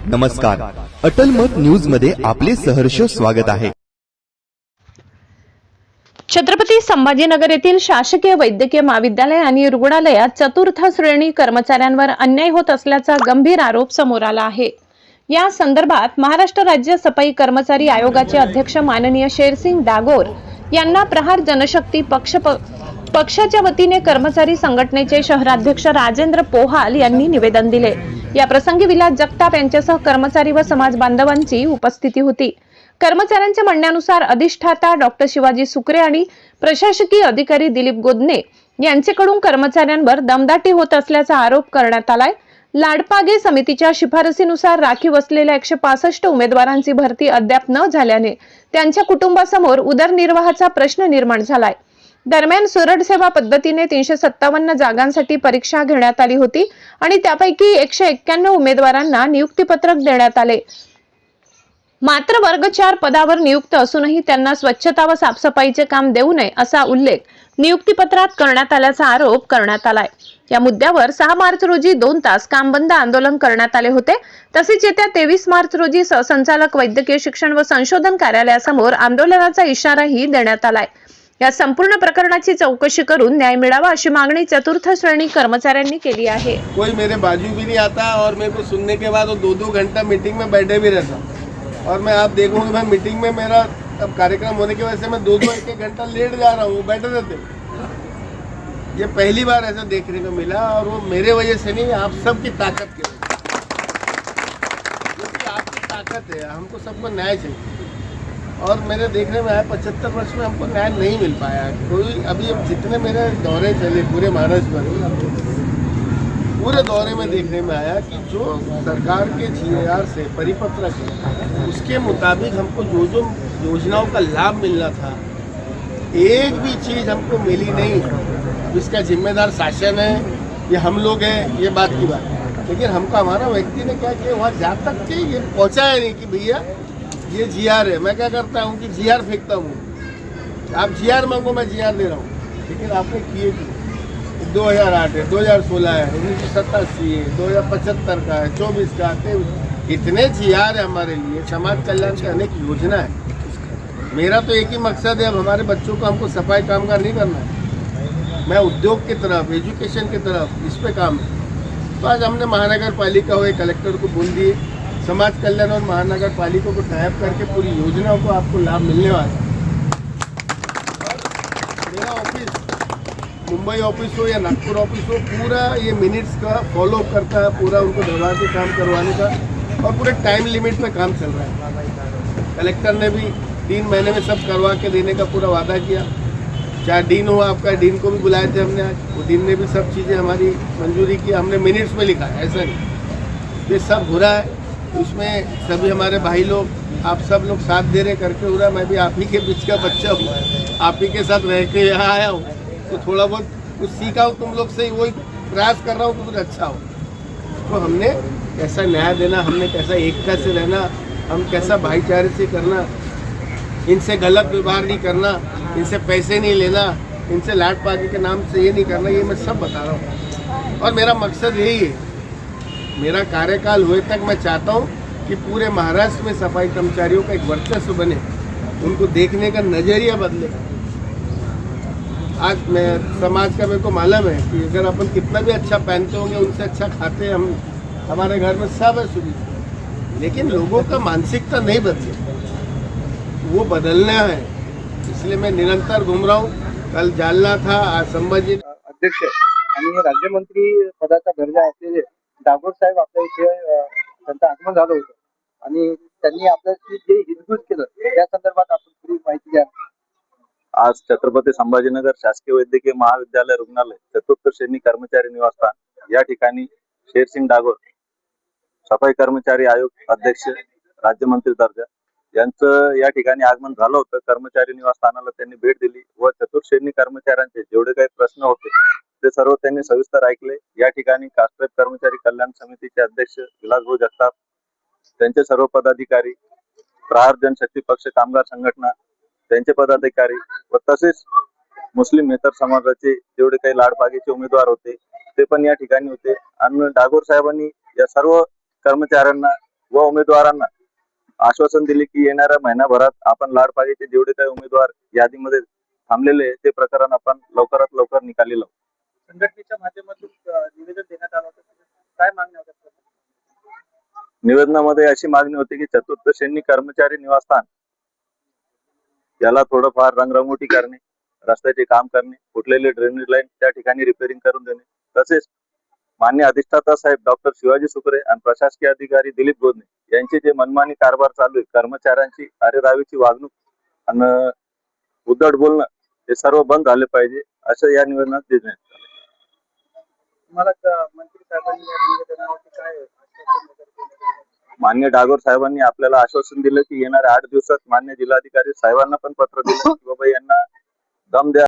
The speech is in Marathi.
नमस्कार, अटल मत न्यूज मध्ये आपले सहर्ष स्वागत आहे। छत्रपती संभाजीनगर येथील शासकीय वैद्यकीय महाविद्यालय आणि रुग्णालयात चतुर्थ श्रेणी कर्मचाऱ्यांवर अन्याय होत असल्याचा गंभीर आरोप समोर आला आहे। या संदर्भात महाराष्ट्र राज्य सफाई कर्मचारी आयोगाचे अध्यक्ष माननीय शेरसिंग डागोर यांना प्रहार जनशक्ती पक्षाच्या वतीने कर्मचारी संघटनेचे शहराध्यक्ष राजेंद्र पोहाल यांनी निवेदन दिले। या प्रसंगी विलास जगताप यांच्यासह कर्मचारी व समाज बांधवांची उपस्थिती होती। कर्मचाऱ्यांच्या म्हणण्यानुसार अधिष्ठाता डॉक्टर शिवाजी सुकरे आणि प्रशासकीय अधिकारी दिलीप गोदने यांच्याकडून कर्मचाऱ्यांवर दमदाटी होत असल्याचा आरोप करण्यात आलाय। लाडपागे समितीच्या शिफारसीनुसार राखीव असलेल्या 165 उमेदवारांची भरती अद्याप न झाल्याने त्यांच्या कुटुंबासमोर उदरनिर्वाहाचा प्रश्न निर्माण झालाय। दरम्यान सुरड सेवा पद्धतीने 357 जागांसाठी परीक्षा घेण्यात आली होती आणि त्यापैकी 191 उमेदवारांना नियुक्तीपत्रक देण्यात आले। मात्र वर्ग 4 पदावर नियुक्त असूनही त्यांना स्वच्छता व साफसफाईचे काम देऊ नये असा उल्लेख नियुक्तीपत्रात करण्यात आल्याचा आरोप करण्यात आलाय। या मुद्द्यावर 6 मार्च रोजी 2 तास काम बंद आंदोलन करण्यात आले होते। तसेच येत्या 23 मार्च रोजी सहसंचालक वैद्यकीय शिक्षण व संशोधन कार्यालयासमोर आंदोलनाचा इशाराही देण्यात आलाय। या संपूर्ण प्रकरणाची चौकशी करून न्याय मिळावा अशी मागणी चतुर्थ श्रेणी कर्मचाऱ्यांनी केली आहे। कोई मेरे बाजू भी नहीं आता और मेरे को सुनने के बाद वो 2-2 घंटा मीटिंग में बैठे भी रहता और मैं आप देखूंगा मैं मीटिंग में मेरा अब कार्यक्रम होने की वजह से मैं 2-2 1-1 घंटा लेट जा रहा हूँ, बैठे रहते। ये पहली बार ऐसा देखने को मिला और वो मेरे वजह से नहीं, आप सबकी ताकत की वजह से। आपकी ताकत है, हमको सबको न्याय चाहिए और मेरे देखने में आया 75 वर्ष में हमको न्याय नहीं मिल पाया। कोई अभी जितने मेरे दौरे चले पूरे महाराष्ट्र में, पूरे दौरे में देखने में आया कि जो सरकार के GAR से परिपत्र है उसके मुताबिक हमको जो जो योजनाओं का लाभ मिलना था एक भी चीज़ हमको मिली नहीं। इसका जिम्मेदार शासन है, ये हम लोग हैं, ये बात की बात है। लेकिन हमको हमारा व्यक्ति ने क्या किया, वहाँ जा तक के ये पहुँचाया नहीं कि भैया ये GR है। मैं क्या करता हूँ कि GR फेंकता हूँ, आप GR मांगो मैं GR दे रहा हूँ। लेकिन आपने किए कि 2008 है, 2016 है, 1987 है, 2075 का है, 24 का, 23 इतने GR है हमारे लिए। समाज कल्याण की अनेक योजना है। मेरा तो एक ही मकसद है, अब हमारे बच्चों को हमको सफाई कामगार नहीं करना है। मैं उद्योग की तरफ, एजुकेशन की तरफ इस पे काम है। तो आज हमने महानगर पालिका हुए कलेक्टर को बोल दिए, समाज कल्याण और महानगर पालिका को टाइप करके पूरी योजनाओं को आपको लाभ मिलने वाला है। मेरा ऑफिस मुंबई ऑफिस हो या नागपुर ऑफिस हो, पूरा ये मिनट्स का फॉलो करता है, पूरा उनको दबा के काम करवाने का और पूरे टाइम लिमिट में काम चल रहा है। कलेक्टर ने भी 3 महीने में सब करवा के देने का पूरा वादा किया। चाहे डीन हो आपका, डीन को भी बुलाए थे हमने आज, वो डीन ने भी सब चीज़ें हमारी मंजूरी की। हमने मिनट्स में लिखा है, ऐसा नहीं ये सब हो रहा है। उसमें सभी हमारे भाई लोग, आप सब लोग साथ दे रहे करके हो रहा है। मैं भी आप ही के बीच का बच्चा हूँ, आप ही के साथ रह के यहाँ आया हूँ, तो थोड़ा बहुत कुछ सीखा हूँ तुम लोग से, वही प्रयास कर रहा हूँ कि कुछ अच्छा हो। तो हमने कैसा न्याय देना, हमने कैसा एकता से रहना, हम कैसा भाईचारे से करना, इनसे गलत व्यवहार नहीं करना, इनसे पैसे नहीं लेना, इनसे लाट पागी के नाम से ये नहीं करना, ये मैं सब बता रहा हूँ। और मेरा मकसद यही है, मेरा कार्यकाल हुए तक मैं चाहता हूँ कि पूरे महाराष्ट्र में सफाई कर्मचारियों का एक वर्चस्व बने, उनको देखने का नज़रिया बदले। आज मैं समाज का मेरे को मालूम है कि अगर अपन कितना भी अच्छा पहनते होंगे, उनसे अच्छा खाते हम, हमारे घर में सब है सुविधा, लेकिन लोगों का मानसिकता नहीं बदले, वो बदलना है। इसलिए मैं निरंतर घूम रहा हूँ। कल जालना था, आज संभाजी अध्यक्ष आणि राज्यमंत्री पदाचा दर्जा असलेले डागोर साहेब आपल्या इथे त्यांचं आगमन झालं होतं आणि त्यांनी आपल्याशी जे हितगुज केलं त्या संदर्भात आपण थोडी माहिती द्या। आज छत्रपती संभाजीनगर शासकीय वैद्यकीय महाविद्यालय रुग्णालय चतुर्थ श्रेणी कर्मचारी निवासस्थान या ठिकाणी शेरसिंग डागोर सफाई कर्मचारी आयोग अध्यक्ष राज्यमंत्री दर्जा यांचं या ठिकाणी आगमन झालं होतं। कर्मचारी निवासस्थानाला त्यांनी भेट दिली व चतुर्थ श्रेणी कर्मचाऱ्यांचे जेवढे काही प्रश्न होते ते सर्व त्यांनी सविस्तर ऐकले। या ठिकाणी कास्ट्रेट कर्मचारी कल्याण समितीचे अध्यक्ष विलास जगताप, त्यांचे सर्व पदाधिकारी, प्रहार जनशक्ती पक्ष कामगार संघटना त्यांचे पदाधिकारी व तसेच मुस्लिम मेतर समाजाचे जेवढे काही लाडपागीचे उमेदवार होते ते पण या ठिकाणी होते। आणि डागोर साहेबांनी या सर्व कर्मचाऱ्यांना व उमेदवारांना आश्वासन दिले की येणाऱ्या महिनाभरात आपण लाडपागेचे जेवढे काही उमेदवार यादीमध्ये थांबलेले आहे, ते प्रकरण आपण लवकरात लवकर निकाली लावू. संघटनेच्या माध्यमातून निवेदन देण्यात आलं होतं. काय मागण्या होत्या? निवेदनामध्ये अशी मागणी होती की चतुर्थ श्रेणी कर्मचारी निवासस्थान याला थोडंफार रंगरंगोटी करणे, रस्त्याचे काम करणे, फुटलेले ड्रेनेज लाईन त्या ठिकाणी रिपेअरिंग करून देणे, तसेच मान्य अधिष्ठाता साहेब डॉक्टर शिवाजी सुकरे आणि प्रशासकीय अधिकारी दिलीप गोदणे यांचे जे मनमानी कारभार चालू आहे, कर्मचाऱ्यांची अरेरावीची वागणूक आणि उद्धट बोलणं हे सर्व बंद झाले पाहिजे असं या निवेदनात देण्यात आले. तुम्हाला मंत्री साहेबांनी या निवेदनावरती काय आश्वासन वगैरे दिलं? मान्य डागोर साहेबांनी आपल्याला आश्वासन दिलं की येणाऱ्या 8 दिवसात मान्य जिल्हाधिकारी साहेबांना पण पत्र दिलं की बाबा यांना दम द्या.